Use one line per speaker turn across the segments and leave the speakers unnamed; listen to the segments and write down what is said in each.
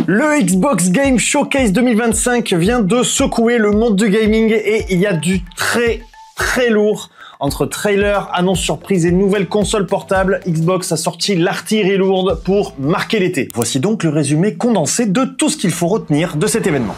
Le Xbox Game Showcase 2025 vient de secouer le monde du gaming et il y a du très lourd. Entre trailers, annonces surprises et nouvelles consoles portables, Xbox a sorti l'artillerie lourde pour marquer l'été. Voici donc le résumé condensé de tout ce qu'il faut retenir de cet événement.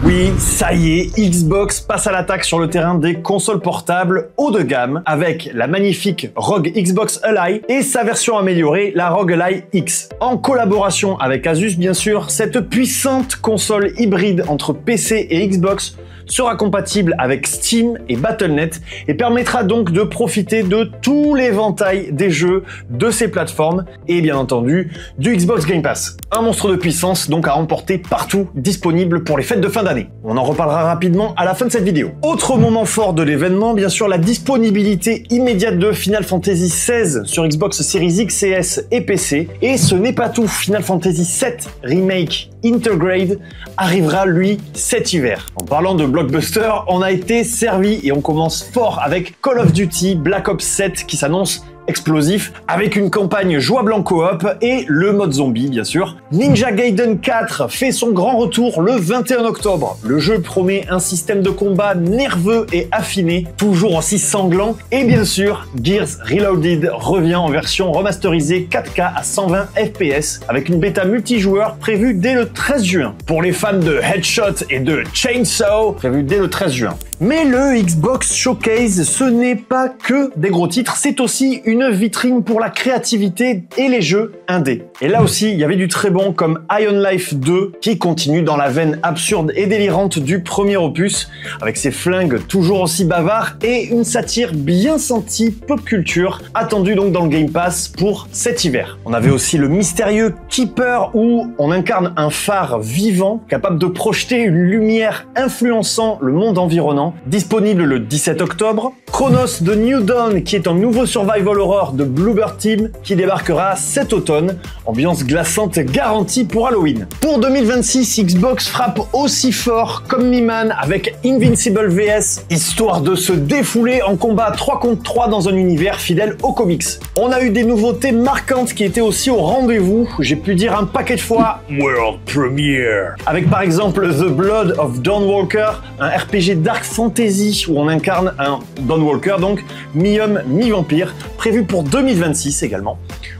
Oui, ça y est, Xbox passe à l'attaque sur le terrain des consoles portables haut de gamme avec la magnifique ROG Xbox Ally et sa version améliorée, la ROG Ally X. En collaboration avec Asus bien sûr, cette puissante console hybride entre PC et Xbox sera compatible avec Steam et Battle.net et permettra donc de profiter de tout l'éventail des jeux de ces plateformes et bien entendu du Xbox Game Pass. Un monstre de puissance donc à remporter partout, disponible pour les fêtes de fin d'année. On en reparlera rapidement à la fin de cette vidéo. Autre moment fort de l'événement, bien sûr la disponibilité immédiate de Final Fantasy XVI sur Xbox Series X et S et PC. Et ce n'est pas tout, Final Fantasy VII Remake Intergrade arrivera lui cet hiver. En parlant de blockbuster, on a été servi et on commence fort avec Call of Duty Black Ops 7 qui s'annonce explosif, avec une campagne jouable en coop et le mode zombie bien sûr. Ninja Gaiden 4 fait son grand retour le 21 octobre. Le jeu promet un système de combat nerveux et affiné, toujours aussi sanglant. Et bien sûr, Gears Reloaded revient en version remasterisée 4K à 120 FPS, avec une bêta multijoueur prévue dès le 13 juin. Pour les fans de Headshot et de Chainsaw, prévue dès le 13 juin. Mais le Xbox Showcase, ce n'est pas que des gros titres, c'est aussi une vitrine pour la créativité et les jeux indés. Et là aussi, il y avait du très bon comme Ion Life 2 qui continue dans la veine absurde et délirante du premier opus, avec ses flingues toujours aussi bavards et une satire bien sentie pop culture, attendue donc dans le Game Pass pour cet hiver. On avait aussi le mystérieux Keeper où on incarne un phare vivant capable de projeter une lumière influençant le monde environnant, disponible le 17 octobre. Chronos de New Dawn qui est un nouveau survival horror de Bloober Team qui débarquera cet automne. Ambiance glaçante garantie pour Halloween. Pour 2026, Xbox frappe aussi fort comme Mi-Man avec Invincible VS, histoire de se défouler en combat 3 contre 3 dans un univers fidèle aux comics. On a eu des nouveautés marquantes qui étaient aussi au rendez-vous, j'ai pu dire un paquet de fois World Premiere. Avec par exemple The Blood of Dawnwalker, un RPG Dark Fantasy où on incarne un Dawnwalker, donc mi-homme, mi-vampire, prévu pour 2026 également.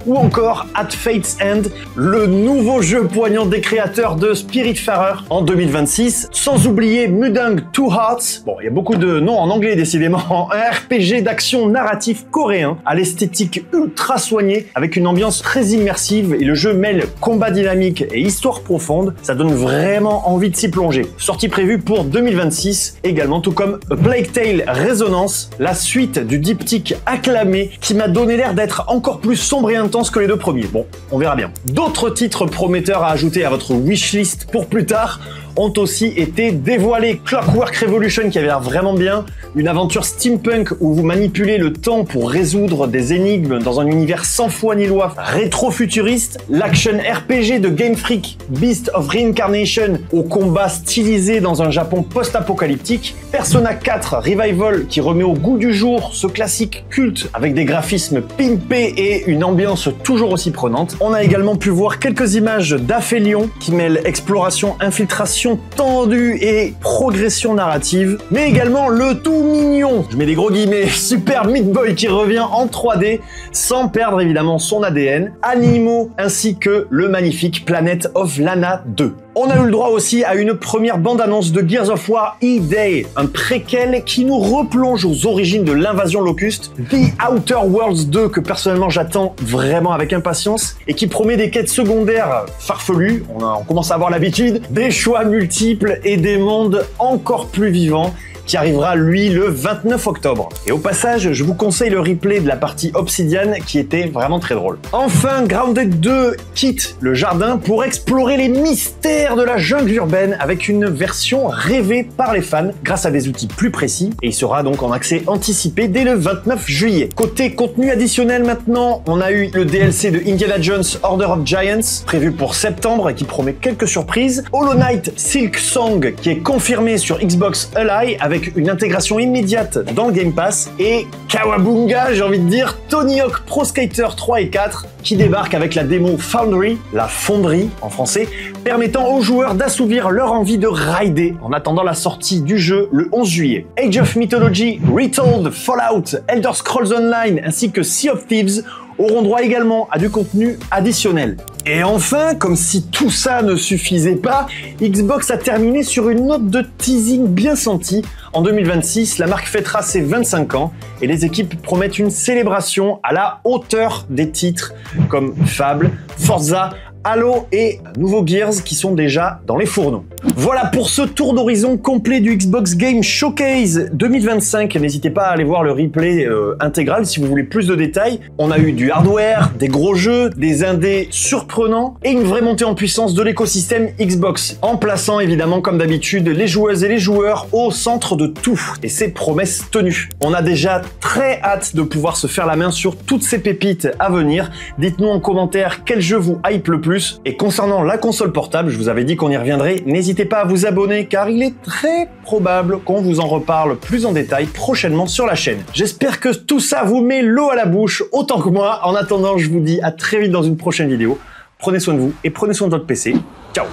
Ou encore At Fate's End, le nouveau jeu poignant des créateurs de Spiritfarer en 2026, sans oublier Mudang Two Hearts, bon il y a beaucoup de noms en anglais décidément, un RPG d'action narratif coréen à l'esthétique ultra soignée avec une ambiance très immersive et le jeu mêle combat dynamique et histoire profonde, ça donne vraiment envie de s'y plonger. Sortie prévue pour 2026 également, tout comme A Plague Tale Resonance, la suite du diptyque acclamé qui m'a donné l'air d'être encore plus sombre et intense que les deux premiers. Bon, on verra bien. D'autres titres prometteurs à ajouter à votre wishlist pour plus tard ont aussi été dévoilés. Clockwork Revolution qui avait l'air vraiment bien, une aventure steampunk où vous manipulez le temps pour résoudre des énigmes dans un univers sans foi ni loi rétro-futuriste, l'action RPG de Game Freak Beast of Reincarnation au combat stylisé dans un Japon post-apocalyptique, Persona 4 Revival qui remet au goût du jour ce classique culte avec des graphismes pimpés et une ambiance toujours aussi prenante. On a également pu voir quelques images d'Aphelion qui mêlent exploration, infiltration tendue et progression narrative, mais également le tout mignon, je mets des gros guillemets, Super Meat Boy qui revient en 3D sans perdre évidemment son ADN, Animo ainsi que le magnifique Planet of Lana 2. On a eu le droit aussi à une première bande-annonce de Gears of War E-Day, un préquel qui nous replonge aux origines de l'invasion Locust, The Outer Worlds 2 que personnellement j'attends vraiment avec impatience et qui promet des quêtes secondaires farfelues, on commence à avoir l'habitude, des choix multiples et des mondes encore plus vivants, qui arrivera lui le 29 octobre. Et au passage, je vous conseille le replay de la partie Obsidian qui était vraiment très drôle. Enfin, Grounded 2 quitte le jardin pour explorer les mystères de la jungle urbaine avec une version rêvée par les fans grâce à des outils plus précis et il sera donc en accès anticipé dès le 29 juillet. Côté contenu additionnel maintenant, on a eu le DLC de Indiana Jones Order of Giants prévu pour septembre et qui promet quelques surprises. Hollow Knight Silk Song qui est confirmé sur Xbox Ally avec avec une intégration immédiate dans le Game Pass, et Kawabunga, j'ai envie de dire, Tony Hawk Pro Skater 3 et 4, qui débarque avec la démo Foundry, la fonderie en français, permettant aux joueurs d'assouvir leur envie de rider en attendant la sortie du jeu le 11 juillet. Age of Mythology, Retold, Fallout, Elder Scrolls Online ainsi que Sea of Thieves auront droit également à du contenu additionnel. Et enfin, comme si tout ça ne suffisait pas, Xbox a terminé sur une note de teasing bien sentie. En 2026, la marque fêtera ses 25 ans et les équipes promettent une célébration à la hauteur des titres comme Fable, Forza, Halo et nouveaux Gears qui sont déjà dans les fourneaux. Voilà pour ce tour d'horizon complet du Xbox Game Showcase 2025. N'hésitez pas à aller voir le replay intégral si vous voulez plus de détails. On a eu du hardware, des gros jeux, des indés surprenants et une vraie montée en puissance de l'écosystème Xbox, en plaçant évidemment comme d'habitude les joueuses et les joueurs au centre de tout. Et c'est promesse tenue. On a déjà très hâte de pouvoir se faire la main sur toutes ces pépites à venir. Dites-nous en commentaire quel jeu vous hype le plus. Et concernant la console portable, je vous avais dit qu'on y reviendrait, n'hésitez pas à vous abonner car il est très probable qu'on vous en reparle plus en détail prochainement sur la chaîne. J'espère que tout ça vous met l'eau à la bouche autant que moi. En attendant, je vous dis à très vite dans une prochaine vidéo. Prenez soin de vous et prenez soin de votre PC. Ciao!